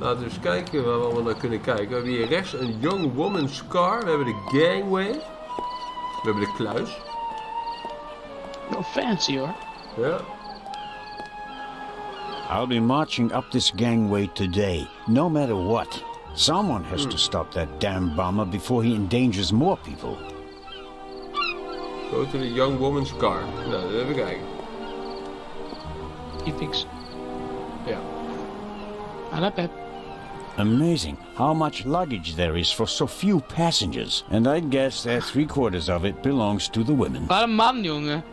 Laten we eens kijken waar we allemaal naar kunnen kijken. We hebben hier rechts een Young Woman's Car. We hebben de Gangway. We hebben de kluis. Wel fancy hoor. Ja. I'll be marching up this gangway today, no matter what. Someone has to stop that damn bomber before he endangers more people. Go to the Young Woman's Car. Nou, even kijken. Typisch. Ja. Alapep. Amazing how much luggage there is for so few passengers. And I guess that 3/4 of it belongs to the women. Wat een man, jongen.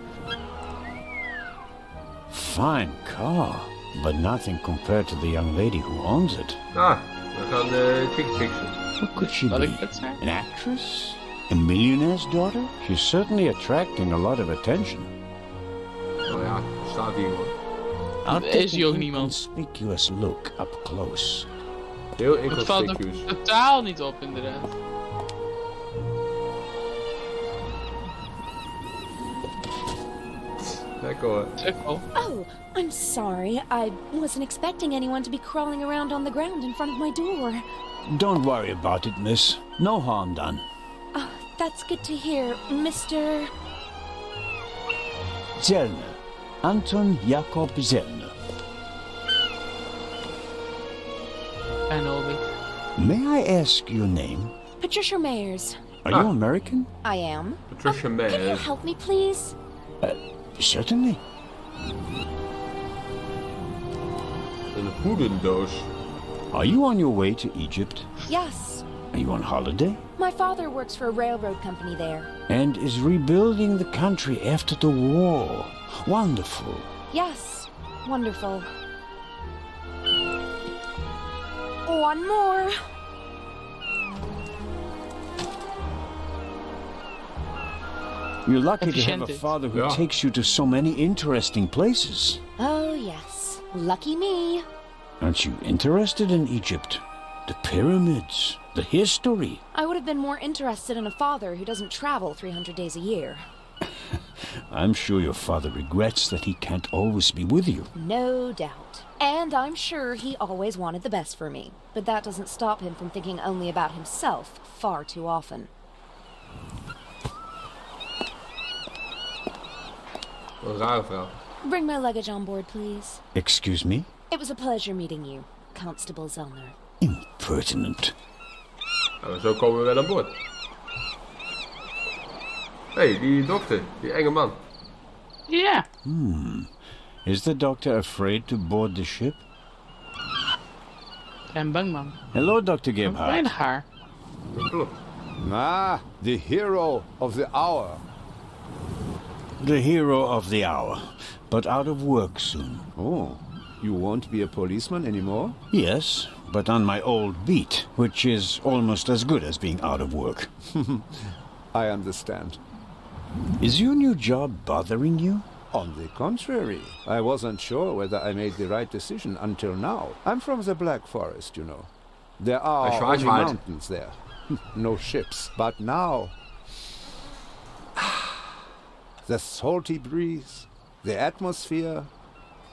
Fine car, but nothing compared to the young lady who owns it. Ah, we gaan de ticket fixen. Who could she Wat be? ik net zei. An actress? A millionaire's daughter? She's certainly attracting a lot of attention. Nou ja, staat hier hoor. I'll Is take hij ook an niemand? inconspicuous look up close. Heel Het valt inconspicuous. er totaal niet op, inderdaad. Lekker hoor. Zeg al. Oh, I'm sorry. I wasn't expecting anyone to be crawling around on the ground in front of my door. Don't worry about it, miss. No harm done. That's good to hear, Mr. Zellner. Anton Jakob Zellner. En Hobbit. May I ask your name? Patricia Mayers. Are you American? I am. Patricia Can you Mayers. help me, please? Certainly. Een hoedendoos. Are you on your way to Egypt? Yes. Are you on holiday? My father works for a railroad company there. And is rebuilding the country after the war. Wonderful. Yes. Wonderful. One more. You're lucky to have a Efficiënt. father who Ja. takes you to so many interesting places. Oh, yes. Lucky me. Aren't you interested in Egypt? The pyramids, the history. I would have been more interested in a father who doesn't travel 300 days a year. I'm sure your father regrets that he can't always be with you. No doubt. And I'm sure he always wanted the best for me. But that doesn't stop him from thinking only about himself far too often. Wat een rare vrouw. Bring my luggage on board, please. Excuse me? It was a pleasure meeting you, Constable Zellner. Impertinent. Nou, zo komen we wel aan boord. Hé, die dokter. Die enge man. Ja. Is the doctor afraid to board the ship? En bang man. Hello, Dr. Gebhardt. Weinig haar. Dat klopt. Ah, the hero of the hour. The hero of the hour, but out of work soon. Oh, you won't be a policeman anymore? Yes, but on my old beat, which is almost as good as being out of work. I understand. Is your new job bothering you? On the contrary, I wasn't sure whether I made the right decision until now. I'm from the Black Forest, you know. There are only mountains there. No ships. But now... the salty breeze, the atmosphere...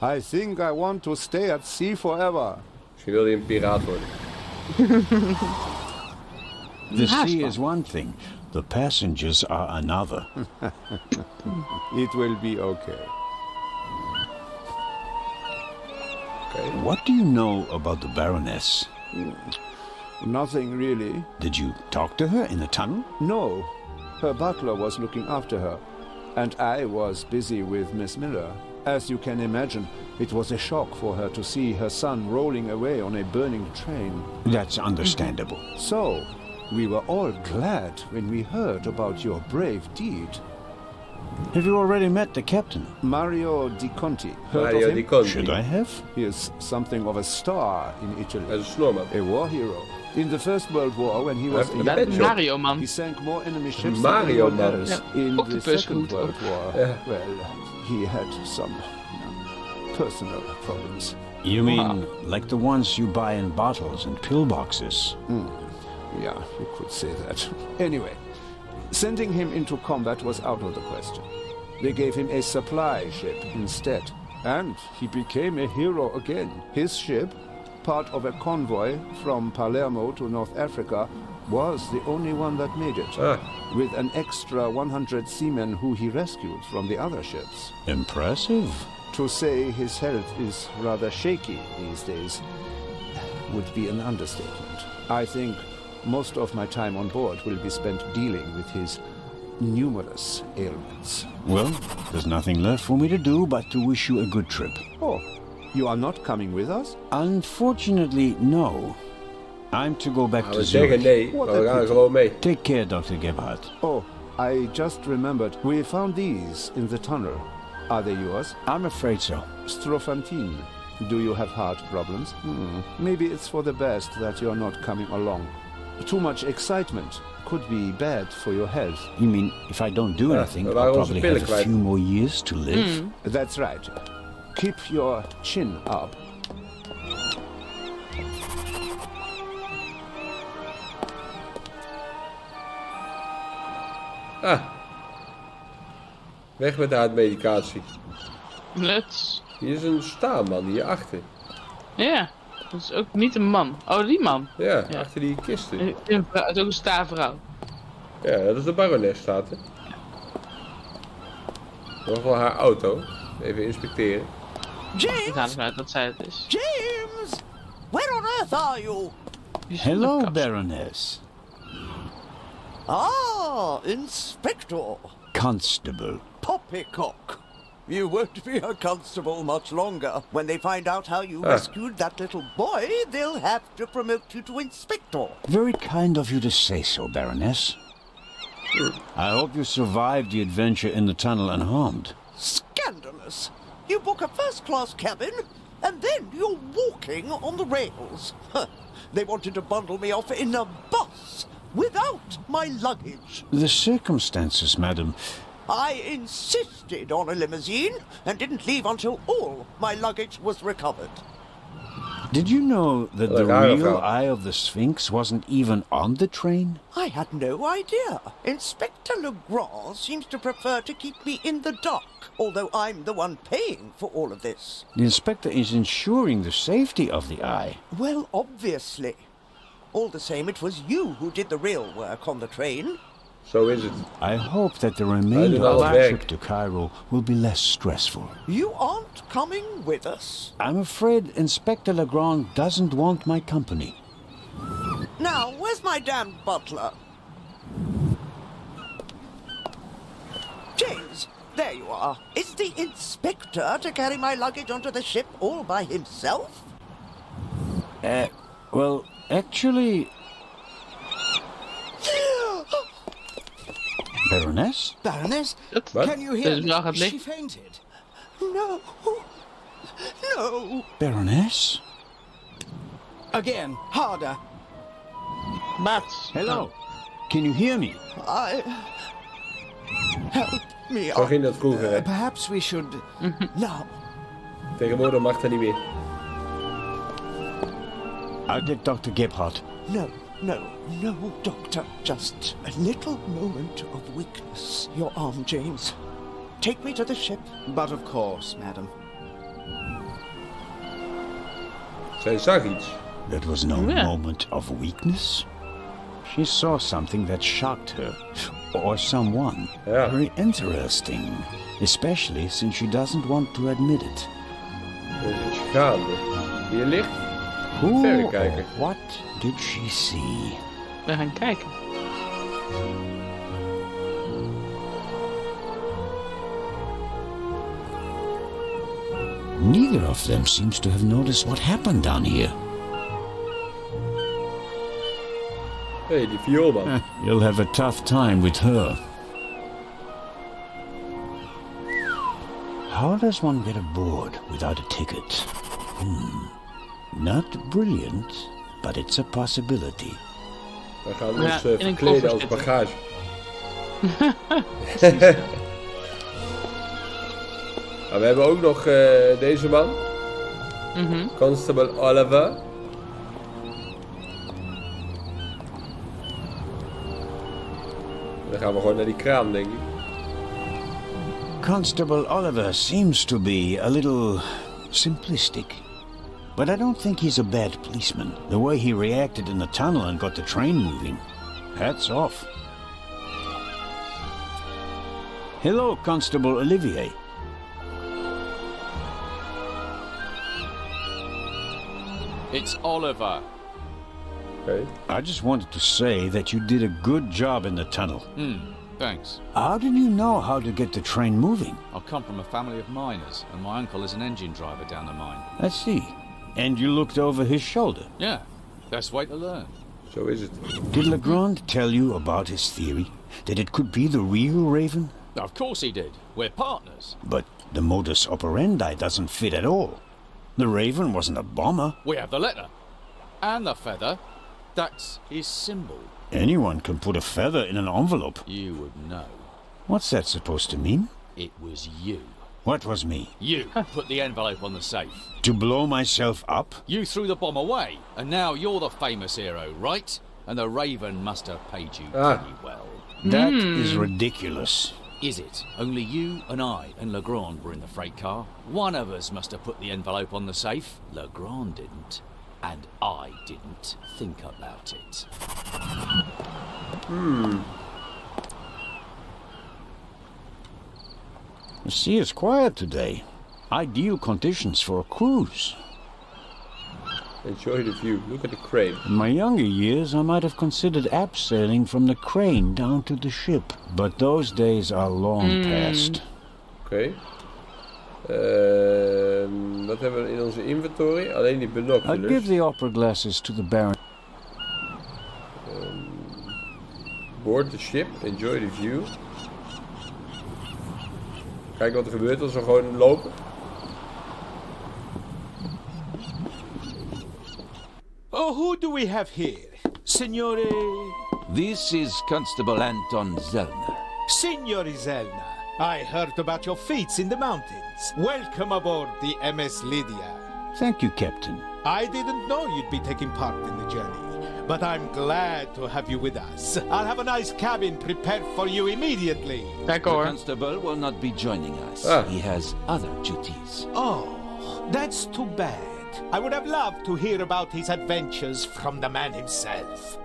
I think I want to stay at sea forever. Misschien wil hij een piraat worden. The sea is one thing, the passengers are another. It will be okay. Okay. What do you know about the Baroness? Nothing really. Did you talk to her in the tunnel? No, her butler was looking after her, and I was busy with Miss Miller. As you can imagine, it was a shock for her to see her son rolling away on a burning train. That's understandable. So, we were all glad when we heard about your brave deed. Have you already met the captain? Mario Di Conti. Heard Mario of Di him? Conti. Should I have? He is something of a star in Italy. Hij is een snorman. A war hero. In the First World War, when he was a Ja, young pet man, shop. Mario man. he sank more enemy ships Mario than anyone man. else. Ja, In the octopus Second goed World ook. War, Ja. well, he had some personal problems. You mean like the ones you buy in bottles and pillboxes? Yeah, you could say that. Anyway, sending him into combat was out of the question. They gave him a supply ship instead, and he became a hero again. His ship, part of a convoy from Palermo to North Africa, was the only one that made it, with an extra 100 seamen who he rescued from the other ships. Impressive. To say his health is rather shaky these days would be an understatement. I think most of my time on board will be spent dealing with his numerous ailments. Well, there's nothing left for me to do but to wish you a good trip. Oh, you are not coming with us? Unfortunately, no. I'm to go back Nou, to we zeggen Zurich. nee, What maar we a gaan pity. gewoon mee. Take care, Dr. Gebhardt. Oh, I just remembered. We found these in the tunnel. Are they yours? I'm afraid so. Strophantine. Do you have heart problems? Maybe it's for the best that you're not coming along. Too much excitement could be bad for your health. You mean, if I don't do anything, we I'll waren onze probably pillen have a kwijt. few more years to live? That's right. Keep your chin up. Weg met de hartmedicatie. Let's. Hier is een staanman hierachter. Ja, dat is ook niet een man. Oh, die man. Ja, Ja. achter die kisten. Een vrouw, het is ook een staafvrouw. Ja, dat is de barones staat er. Nog wel haar auto. Even inspecteren. Ik ga James! ervan uit dat zij het is. James! Where on earth are you? Die is Hello, zonder kapsel. Baroness. Ah, Inspector. Constable. Poppycock. You won't be a constable much longer. When they find out how you rescued that little boy, they'll have to promote you to Inspector. Very kind of you to say so, Baroness. I hope you survived the adventure in the tunnel unharmed. Scandalous. You book a first-class cabin, and then you're walking on the rails. Huh. They wanted to bundle me off in a bus without my luggage. The circumstances, madam. I insisted on a limousine and didn't leave until all my luggage was recovered. Did you know that the Cairo real fell. Eye of the Sphinx wasn't even on the train? I had no idea. Inspector LeGrand seems to prefer to keep me in the dark, although I'm the one paying for all of this. The inspector is ensuring the safety of the Eye. Well, obviously. All the same, it was you who did the real work on the train. Zo is het. I hope that the remainder all of our werk. trip to Cairo will be less stressful. You aren't coming with us. I'm afraid Inspector Legrand doesn't want my company. Now, where's my damned butler? James, there you are. Is the inspector to carry my luggage onto the ship all by himself? Well, actually... Baroness? Baroness, What? can you Dus hear het me? wel gaat She liggen. fainted. No. No. Baroness? Again, harder. Mats. Hello. Can you hear me? Help me Zo up. ging dat vroeger, hè. Perhaps we should... Now. Tegenwoordig mag dat niet meer. I'll get Dr. Gebhardt. No, doctor. Just a little moment of weakness. Your arm, James. Take me to the ship. But of course, madam. Zij zag iets. That was no Yeah. moment of weakness. She saw something that shocked her. Or someone. Ja. Very interesting. Especially since she doesn't want to admit it. Er is iets gaande. Hier ligt. Who Verder or kijken. what did she see? We gaan kijken. Neither of them seems to have noticed what happened down here. Hé, die vioolman. You'll have a tough time with her. How does one get aboard without a ticket? Not brilliant, but it's a possibility. We gaan Ja, ons in een verkleden koffer als zitten. bagage. Nou, we hebben ook nog deze man. Constable Oliver. Dan gaan we gewoon naar die kraan, denk ik. Constable Oliver seems to be a little simplistic. but I don't think he's a bad policeman. The way he reacted in the tunnel and got the train moving. Hats off. Hello, Constable Olivier. It's Oliver. Okay. I just wanted to say that you did a good job in the tunnel. Thanks. How did you know how to get the train moving? I come from a family of miners, and my uncle is an engine driver down the mine. I see. And you looked over his shoulder. Yeah, best way to learn. Zo is het. Did LeGrand tell you about his theory? That it could be the real Raven? Of course he did. We're partners. But the modus operandi doesn't fit at all. The Raven wasn't a bomber. We have the letter. And the feather. That's his symbol. Anyone can put a feather in an envelope. You would know. What's that supposed to mean? It was you. What was me? You put the envelope on the safe. To blow myself up? You threw the bomb away, and now you're the famous hero, right? And the Raven must have paid you pretty well. That is ridiculous. Is it? Only you and I and LeGrand were in the freight car. One of us must have put the envelope on the safe. LeGrand didn't. And I didn't think about it. The sea is quiet today. Ideal conditions for a cruise. Enjoy the view. Look at the crane. In my younger years, I might have considered abseiling from the crane down to the ship. But those days are long past. Oké. Wat hebben we in onze inventory? Alleen die I'll binoculars. give the opera glasses to the Baron. Board the ship. Enjoy the view. Kijk wat er gebeurt als we gewoon lopen. Oh, who do we have here? Signore... This is Constable Anton Zellner. Signore Zelna. I heard about your feats in the mountains. Welcome aboard the MS Lydia. Thank you, Captain. I didn't know you'd be taking part in the journey, but I'm glad to have you with us. I'll have a nice cabin prepared for you immediately. The constable will not be joining us. He has other duties. Oh, that's too bad. I would have loved to hear about his adventures from the man himself.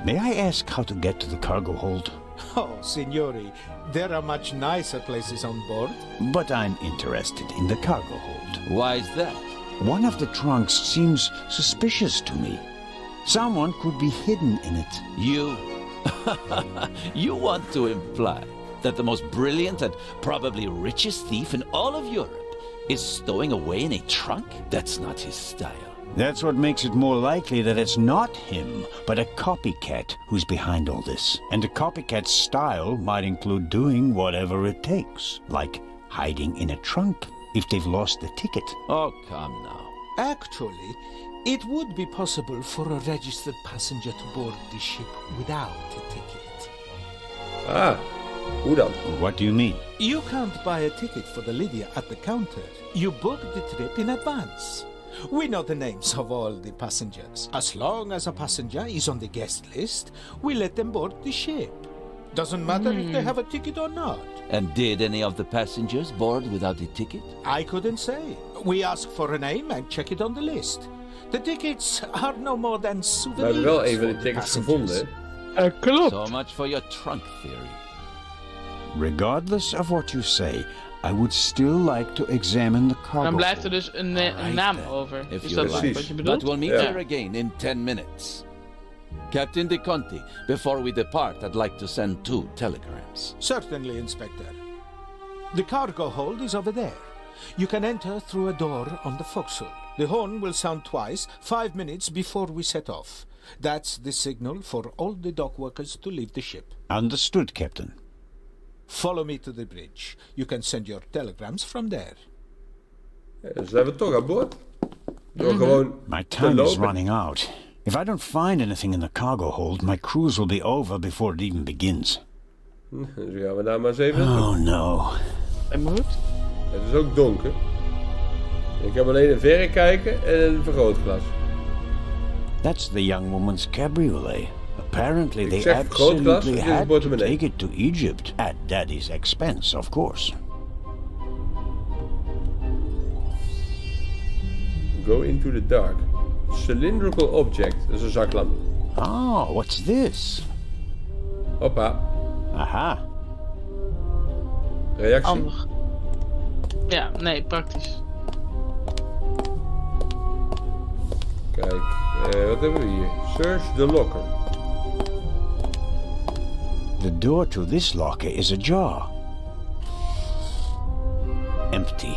May I ask how to get to the cargo hold? Oh, signori, there are much nicer places on board. But I'm interested in the cargo hold. Why is that? One of the trunks seems suspicious to me. Someone could be hidden in it. You... You want to imply that the most brilliant and probably richest thief in all of Europe is stowing away in a trunk? That's not his style. That's what makes it more likely that it's not him, but a copycat who's behind all this. And a copycat's style might include doing whatever it takes, like hiding in a trunk if they've lost the ticket. Oh, come now. Actually, it would be possible for a registered passenger to board the ship without a ticket. Ah, hoe dan? What do you mean? You can't buy a ticket for the Lydia at the counter. You book the trip in advance. We know the names of all the passengers. As long as a passenger is on the guest list, we let them board the ship. Doesn't matter if they have a ticket or not. And did any of the passengers board without a ticket? I couldn't say. We ask for a name and check it on the list. The tickets are no more than We souvenirs hebben wel een van for die the tickets passengers. gevonden. Klopt. So much for your trunk theory. Regardless of what you say, I would still like to examine the cargo Dan blijft er hold. dus een naam over. If Is you dat like. wat je But bedoelt? we'll meet Yeah. here again in 10 minutes. Captain De Conti, before we depart, I'd like to send 2 telegrams. Certainly, Inspector. The cargo hold is over there. You can enter through a door on the forecastle. The horn will sound twice, 5 minutes before we set off. That's the signal for all the dock workers to leave the ship. Understood, Captain. Follow me to the bridge. You can send your telegrams from there. Ja, dan zijn we toch aan boord. Door gewoon My te time is lopen. running out. If I don't find anything in the cargo hold, my cruise will be over before it even begins. Dus gaan we daar maar eens even naartoe. Oh no. En moet? Het is ook donker. Ik heb alleen een verrekijker en een vergrootglas. That's the young woman's cabriolet. Apparently they zeg vergrootglas, absolutely dit is een had to portemonnee. take it to Egypt. At daddy's expense, of course. Go into the dark. Cylindrical object. Dat is een zaklamp. Oh, what's this? Hoppa. Aha. Reactie. Handig. Ja, nee, praktisch. Kijk, wat hebben we hier? Search the locker. The door to this locker is ajar. Empty.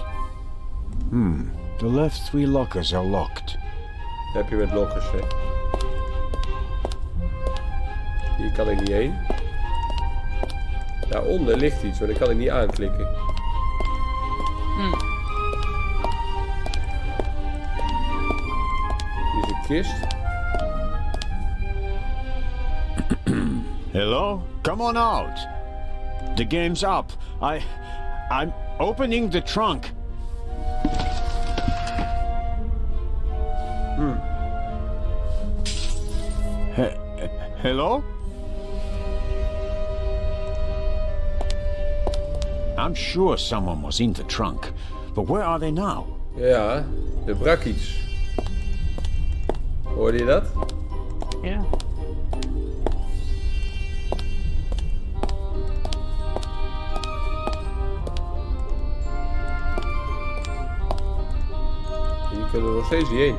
The left 3 lockers are locked. Heb je met lockers, hè? Hier kan ik niet heen. Daaronder ligt iets, maar daar kan ik niet aanklikken. Hier is een kist. Hello? Come on out. The game's up. I'm opening the trunk. Hello? I'm sure someone was in the trunk, but where are they now? Ja, er brak iets. Hoorde je dat? Ja. Hier kunnen we nog steeds niet heen.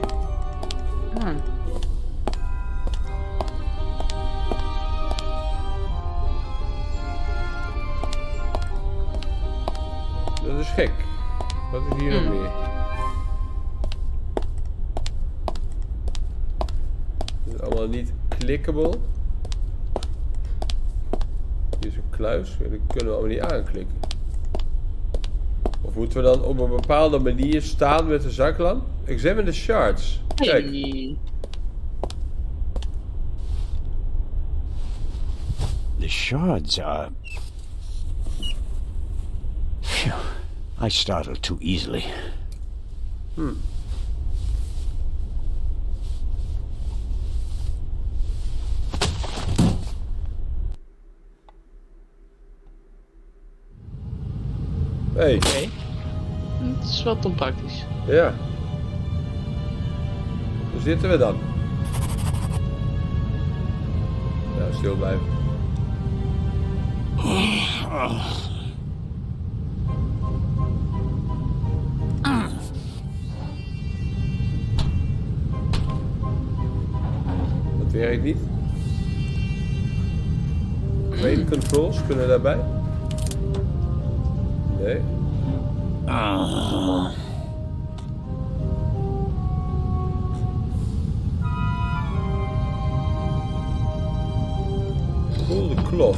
Dat is gek. Wat is hier nog meer? Dat is allemaal niet clickable. Hier is een kluis. Dat kunnen we allemaal niet aanklikken. Of moeten we dan op een bepaalde manier staan met de zaklamp? Examine the shards. Kijk. Hey. The shards are... Phew. I startled too easily. Hey. Oké. Het is wat onpraktisch. Ja. Hoe zitten we dan? Ja, stil blijven. Dat werkt niet. Main controls, kunnen we daarbij? Nee. Pull the cloth.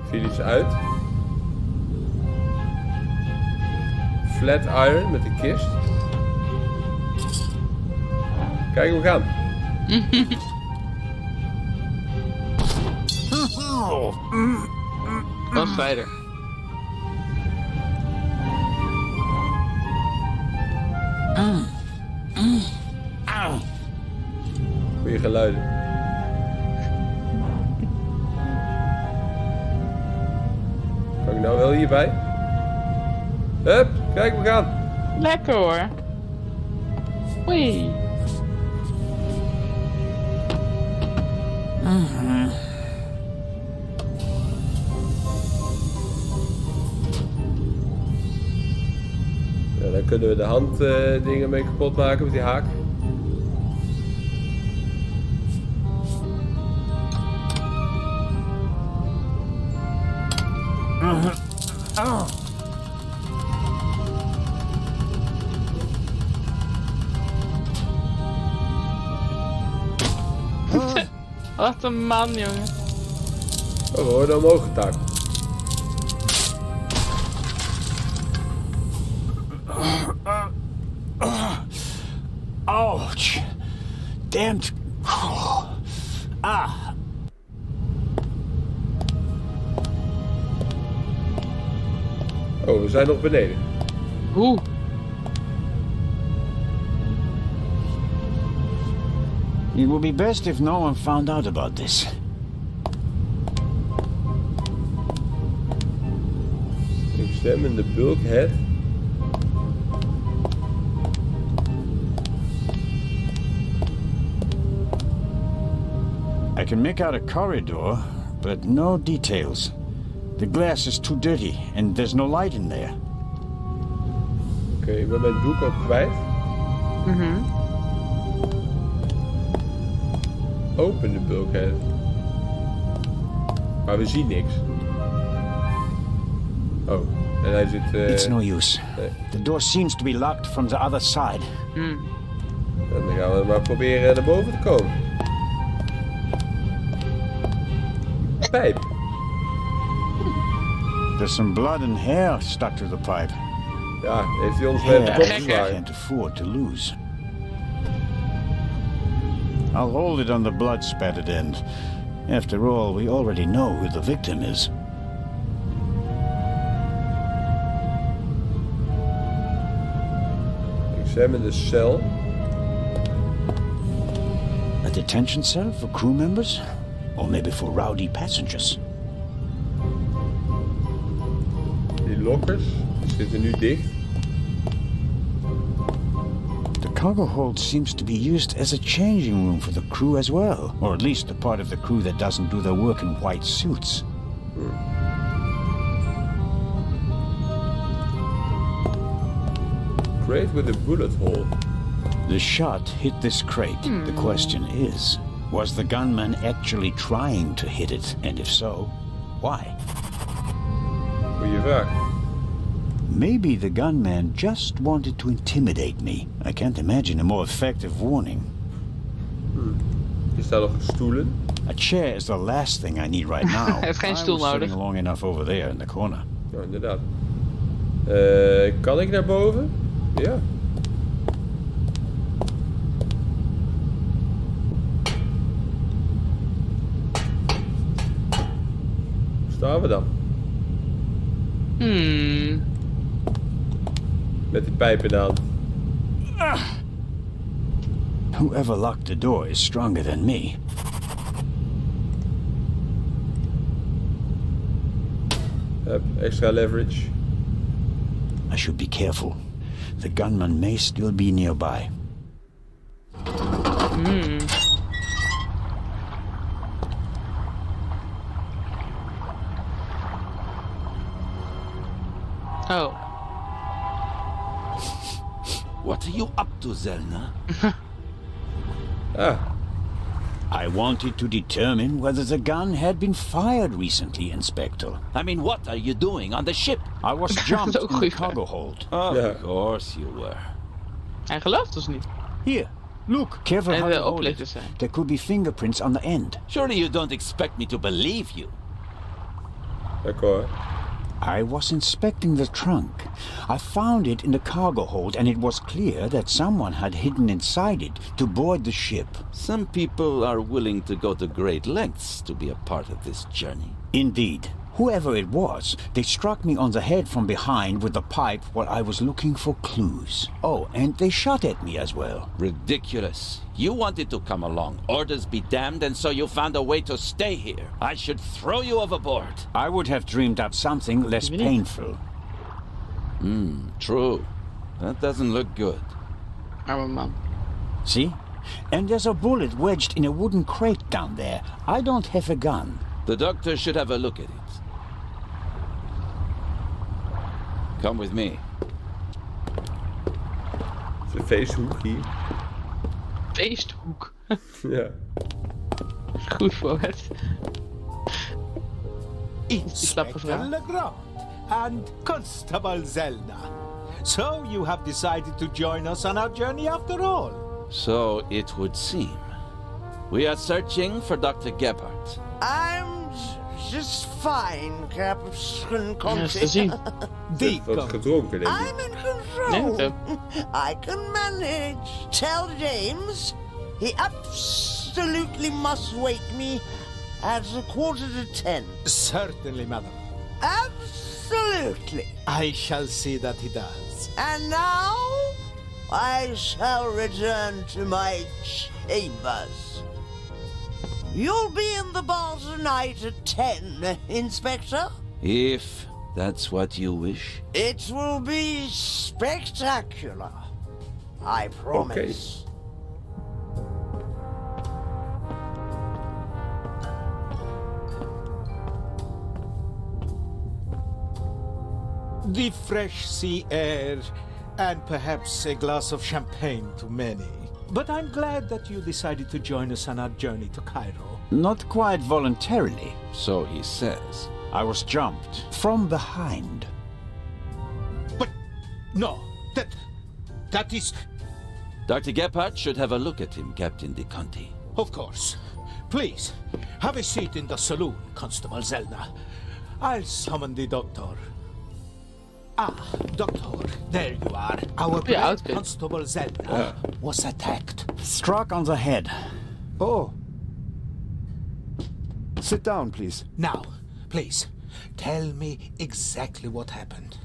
Viel iets uit. Flat iron met de kist. Kijk, we gaan. Wat verder. Goeie geluiden. Kan ik nou wel hierbij? Hup, kijk, we gaan. Lekker hoor. Oei. Ja, dan kunnen we de handdingen mee kapot maken met die haak. Wat een man, jongen. Oh, we worden omhoog getaakt. Ouch! Damned. Ah! Oh, we zijn nog beneden. Hoe? It would be best if no one found out about this. Ik Examine the bulkhead. I can make out a corridor, but no details. The glass is too dirty, and there's no light in there. Oké, ik ben mijn boek al kwijt. Open the bulkhead. Maar we zien niks. Oh, en hij zit... It's no use. The door seems to be locked from the other side. En dan gaan we maar proberen naar boven te komen. Pijp. There's some blood and hair stuck to the pipe. Ja, heeft hij ons met de kop I geslagen. can't afford to lose. I'll hold it on the blood-spattered end. After all, we already know who the victim is. Examine the cell. A detention cell for crew members? Or maybe for rowdy passengers? Die lockers zitten nu dicht. The cargo hold seems to be used as a changing room for the crew as well. Or at least the part of the crew that doesn't do their work in white suits. Crate with a bullet hole. The shot hit this crate. The question is, was the gunman actually trying to hit it? And if so, why? Goeie vraag. Maybe the gunman just wanted to intimidate me. I can't imagine a more effective warning. Is daar nog stoelen? A chair is the last thing I need right now. Hij heeft geen stoel I was nodig. sitting long enough over there in the corner. Ja, inderdaad. Kan ik naar boven? Ja. Staan we dan? Met die pijpen aan. Whoever locked the door is stronger than me. Hup, extra leverage. I should be careful. The gunman may still be nearby. Oh. What are you up to, Zelna? Ah, I wanted to determine whether the gun had been fired recently, Inspector. I mean, what are you doing on the ship? I was jumped Ook in the goeie cargo hold. Of Yeah. course you were. Hij gelooft ons niet. Here, look. Careful En how de you hold oplichters it. zijn. There could be fingerprints on the end. Surely you don't expect me to believe you. d'accord. I was inspecting the trunk. I found it in the cargo hold, and it was clear that someone had hidden inside it to board the ship. Some people are willing to go to great lengths to be a part of this journey. Indeed. Whoever it was, they struck me on the head from behind with the pipe while I was looking for clues. Oh, and they shot at me as well. Ridiculous. You wanted to come along, orders be damned, and so you found a way to stay here. I should throw you overboard. I would have dreamed up something less painful. True. That doesn't look good. Arme man. See? And there's a bullet wedged in a wooden crate down there. I don't have a gun. The doctor should have a look at it. Come with me. De feesthoek hier. Feesthoek. Ja. Goed voor het. Inspector LeGrand and Constable Zelna. So you have decided to join us on our journey after all. So it would seem. We are searching for Dr. Gebhardt. I'm just fine, Captain Ja, is te zien. Wat gedronken, denk ik. I'm in Denk control. het. I can manage. Tell James he absolutely must wake me at 9:45. Certainly, madam. Absolutely. I shall see that he does. And now I shall return to my chambers. You'll be in the bar tonight at 10, Inspector? If That's what you wish? It will be spectacular. I promise. The fresh sea air, and perhaps a glass of champagne to many. But I'm glad that you decided to join us on our journey to Cairo. Not quite voluntarily. So he says. I was jumped from behind. But no, that is... Dr. Gebhardt should have a look at him, Captain de Conti. Of course. Please, have a seat in the saloon, Constable Zelna. I'll summon the doctor. Ah, Doctor, there you are. Our brave Constable Zelna was attacked. Struck on the head. Oh. Sit down, please. Now, please, tell me exactly what happened.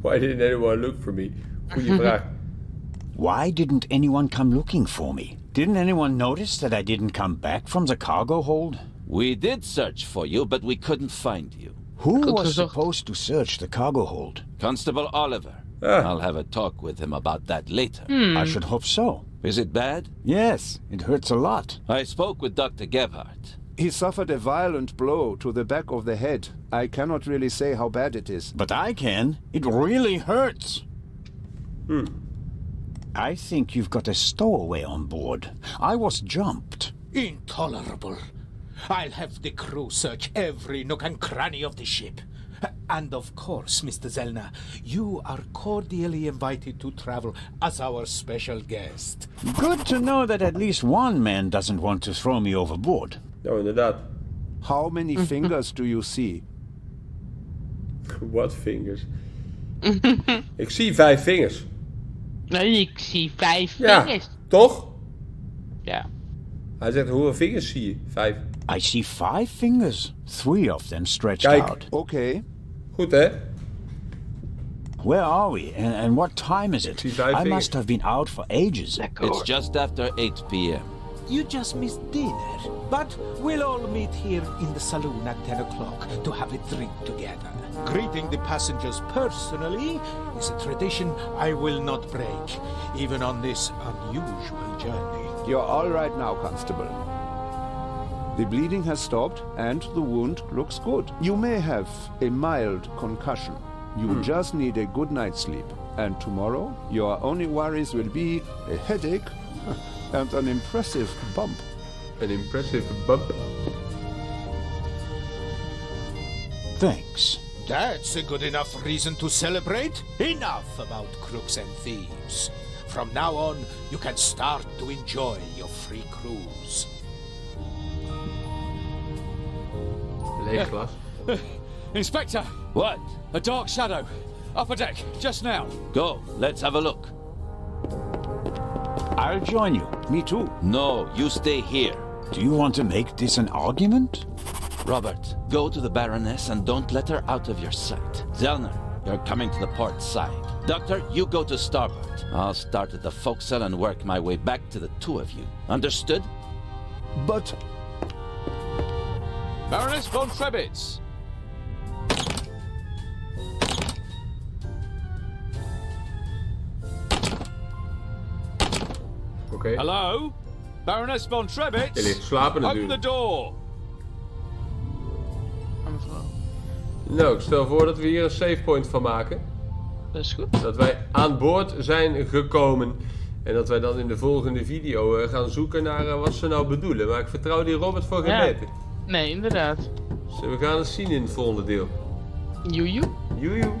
Why didn't anyone look for me? Goeie vraag. Why didn't anyone come looking for me? Didn't anyone notice that I didn't come back from the cargo hold? We did search for you, but we couldn't find you. Who was supposed to search the cargo hold? Constable Oliver. I'll have a talk with him about that later. I should hope so. Is it bad? Yes, it hurts a lot. I spoke with Dr. Gebhardt. He suffered a violent blow to the back of the head. I cannot really say how bad it is. But I can. It really hurts. I think you've got a stowaway on board. I was jumped. Intolerable. I'll have the crew search every nook and cranny of the ship. And of course, Mr. Zelna, you are cordially invited to travel as our special guest. Good to know that at least one man doesn't want to throw me overboard. Nou, inderdaad. How many fingers do you see? What fingers? Ik zie 5 vingers. Nee, ik zie 5 Ja, vingers. toch? Ja. Hij zegt, hoeveel vingers zie je? 5. I see 5 fingers. 3 of them stretched Kijk. out. Okay. Goed, hè? Where are we? And what time is it? zie 5 I vingers. must have been out for ages. It's just after 8 p.m. You just missed dinner. But we'll all meet here in the saloon at 10 o'clock to have a drink together. Greeting the passengers personally is a tradition I will not break, even on this unusual journey. You're all right now, Constable. The bleeding has stopped and the wound looks good. You may have a mild concussion. You just need a good night's sleep. And tomorrow, your only worries will be a headache and an impressive bump. An impressive bump. Thanks. That's a good enough reason to celebrate. Enough about crooks and thieves. From now on, you can start to enjoy your free cruise. Leeg glas. Inspector! What? A dark shadow. Upper deck, just now. Go, let's have a look. I'll join you. Me too. No, you stay here. Do you want to make this an argument? Robert, go to the Baroness and don't let her out of your sight. Zellner, you're coming to the port side. Doctor, you go to starboard. I'll start at the forecastle and work my way back to the 2 of you. Understood? But Baroness von Trebitz! Oké. Hello? Baroness von Trebitz? Je ligt te slapen Open the natuurlijk. door! Nou, ik stel voor dat we hier een save point van maken. Dat is goed. Dat wij aan boord zijn gekomen. En dat wij dan in de volgende video gaan zoeken naar wat ze nou bedoelen. Maar ik vertrouw die Robert voor geen meter. Nee, inderdaad. Dus we gaan het zien in het volgende deel. Joejoe. Joejoe.